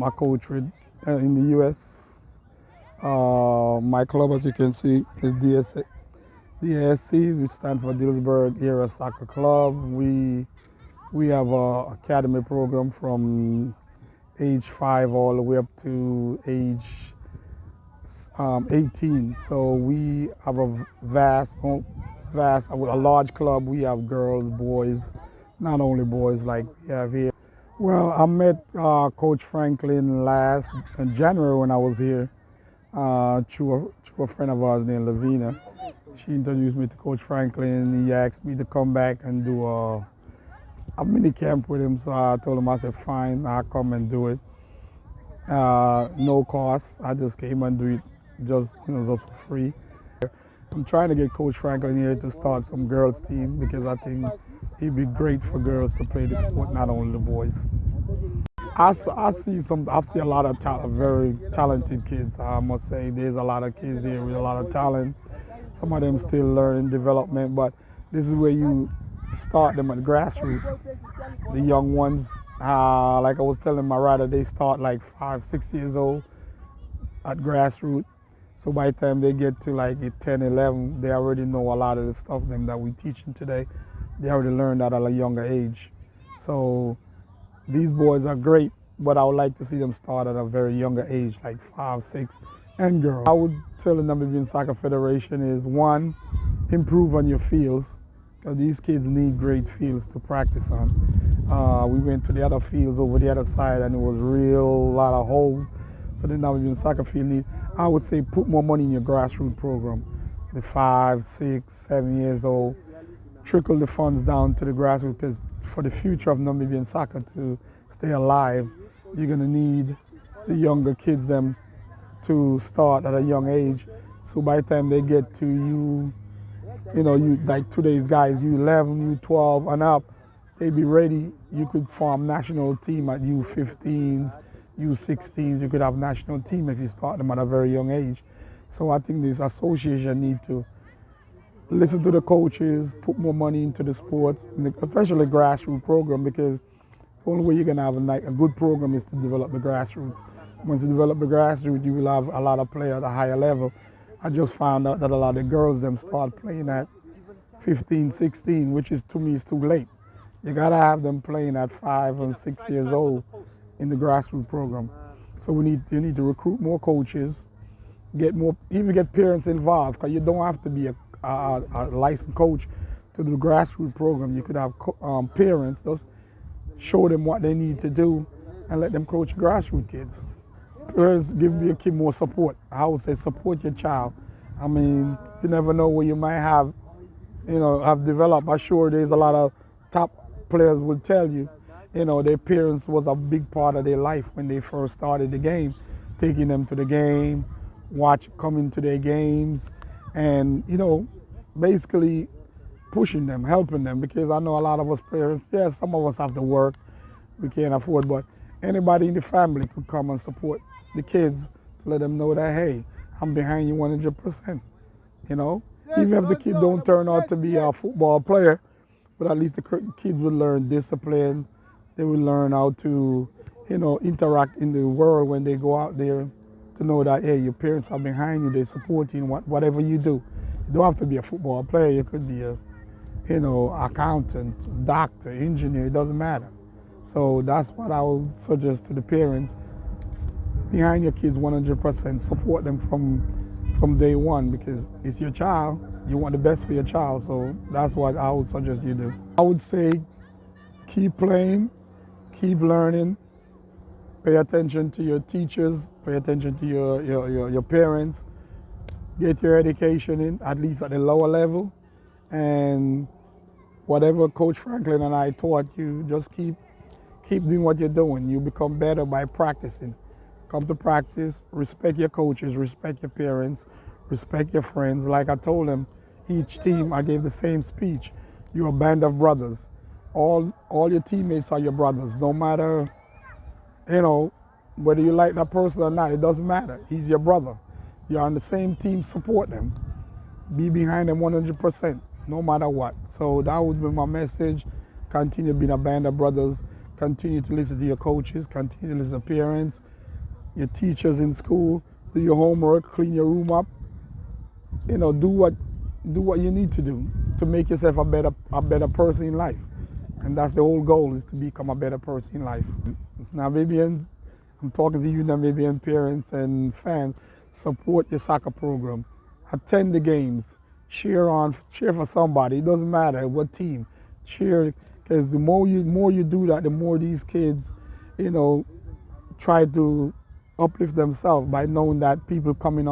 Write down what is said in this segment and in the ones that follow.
I coach with in the U.S. My club, as you can see, is DSC, which stands for Dillsburg Area Soccer Club. We have an academy program from age 5 all the way up to age 18. So we have a a large club. We have girls, boys, not only boys like we have here. Well, I met Coach Franklin last in January when I was here through a friend of ours named Lavina. She introduced me to Coach Franklin. He asked me to come back and do a mini camp with him. So I told him, I said, fine, I'll come and do it. No cost. I just came and do it just for free. I'm trying to get Coach Franklin here to start some girls team because I think it'd be great for girls to play the sport, not only the boys. I see a lot of very talented kids. I must say there's a lot of kids here with a lot of talent. Some of them still learning development, but this is where you start them at grassroots. The young ones, like I was telling my rider, they start like 5, 6 years old at grassroots. So by the time they get to like 10, 11, they already know a lot of the stuff that we're teaching today. They already learned that at a younger age. So these boys are great, but I would like to see them start at a very younger age, like 5, 6, and girls. I would tell the Namibian Soccer Federation is, one, improve on your fields, because these kids need great fields to practice on. We went to the other fields over the other side and it was real lot of holes. So the Namibian Soccer field need, I would say, put more money in your grassroots program. The 5, 6, 7 years old, trickle the funds down to the grassroots, because for the future of Namibian soccer to stay alive, you're going to need the younger kids them to start at a young age. So by the time they get to you like today's guys, U11, U12 and up, they be ready. You could form national team at U15s, U16s. You could have national team if you start them at a very young age. So I think this association need to listen to the coaches, put more money into the sports, especially grassroots program, because the only way you're going to have a good program is to develop the grassroots. Once you develop the grassroots, you will have a lot of players at a higher level. I just found out that a lot of girls them start playing at 15, 16, which is, to me, is too late. You got to have them playing at 5 and 6 years old in the grassroots program. So you need to recruit more coaches, even get parents involved, because you don't have to be a licensed coach to do the grassroots program. You could have parents, just show them what they need to do and let them coach grassroots kids. Parents, give your kid more support. I would say support your child. I mean, you never know where you might have developed. I'm sure there's a lot of top players will tell you, their parents was a big part of their life when they first started the game, taking them to the game, coming to their games, and, basically pushing them, helping them, because I know a lot of us parents, yes, some of us have to work, we can't afford, but anybody in the family could come and support the kids to let them know that, hey, I'm behind you 100%, Even if the kid don't turn out to be a football player, but at least the kids will learn discipline, they will learn how to, interact in the world when they go out there, to know that, hey, your parents are behind you, they support you in whatever you do. You don't have to be a football player, you could be a, accountant, doctor, engineer, it doesn't matter. So that's what I would suggest to the parents. Behind your kids 100%, support them from day one, because it's your child, you want the best for your child, so that's what I would suggest you do. I would say keep playing, keep learning, pay attention to your teachers, pay attention to your parents, get your education in, at least at the lower level, and whatever Coach Franklin and I taught you, just keep doing what you're doing. You become better by practicing. Come to practice, respect your coaches, respect your parents, respect your friends. Like I told them, each team, I gave the same speech. You're a band of brothers. All your teammates are your brothers. No matter, whether you like that person or not, it doesn't matter. He's your brother. You're on the same team, support them. Be behind them 100%, no matter what. So that would be my message. Continue being a band of brothers. continue to listen to your coaches, continue to listen to parents, your teachers in school, do your homework, clean your room up, you know, do what you need to do to make yourself a better person in life. And that's the whole goal, is to become a better person in life. Now, I'm talking to you now, maybe and parents and fans, support your soccer program. Attend the games, cheer for somebody. It doesn't matter what team. Cheer, because the more you do that, the more these kids, you know, try to uplift themselves by knowing that people coming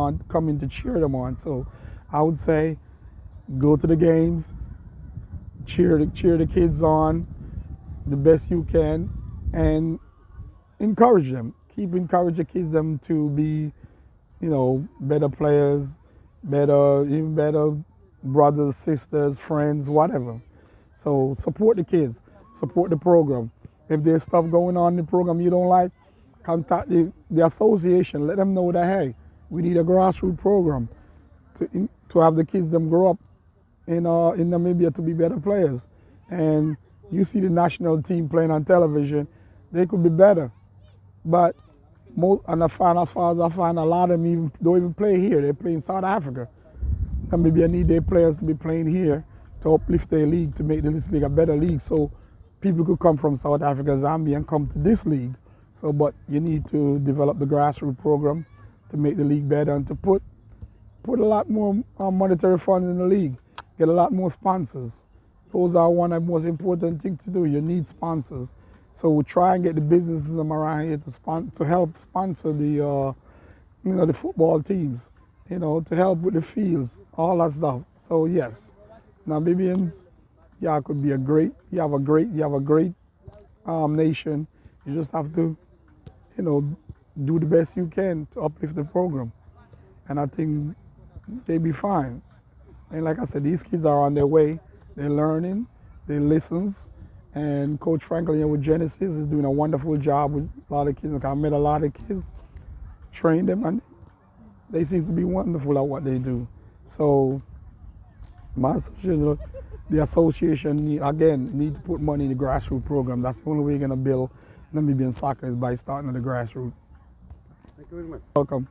to cheer them on. So I would say go to the games, cheer the kids on the best you can, and encourage them. Keep encouraging the kids them to be, you know, better players, even better brothers, sisters, friends, whatever. So support the kids, support the program. If there's stuff going on in the program you don't like, contact the association. Let them know that, hey, we need a grassroots program to have the kids them grow up in Namibia to be better players. And you see the national team playing on television, they could be better. But as far as I find, a lot of them don't even play here. They play in South Africa. Namibia need their players to be playing here to uplift their league, to make this league a better league, so people could come from South Africa, Zambia, and come to this league. So, but you need to develop the grassroots program to make the league better, and to put a lot more monetary funds in the league, get a lot more sponsors. Those are one of the most important things to do. You need sponsors. So we try and get the businesses around here to help sponsor the the football teams, you know, to help with the fields, all that stuff. So yes, Namibians, could be you have a great nation. You just have to, you know, do the best you can to uplift the program. And I think they'll be fine. And like I said, these kids are on their way. They're learning, they listen. And Coach Franklin here with Genesis is doing a wonderful job with a lot of kids. I met a lot of kids, trained them, and they seem to be wonderful at what they do. So the association need to put money in the grassroots program. That's the only way you're going to build Namibian soccer, is by starting at the grassroots. Thank you very much. Welcome.